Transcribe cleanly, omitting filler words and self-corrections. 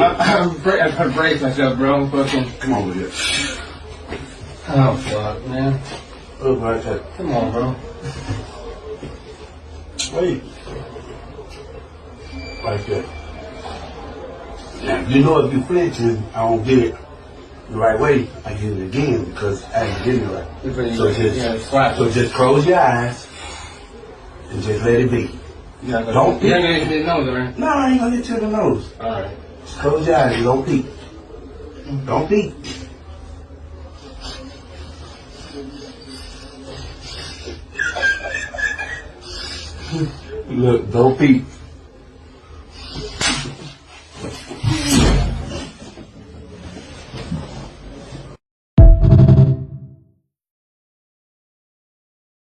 I brace myself, bro. Fucking. Come on with it. Oh fuck, man. Look right there. Come on, bro. Wait. Like that. Now, you know if you flinch and I don't get it the right way, I get it again because I ain't getting it right. So just close your eyes and just let it be. Don't peek. You're not gonna hit the nose, right? No, I ain't gonna hit you in the nose. Alright. Just close your eyes and don't peek. Don't peek. Look, don't peek.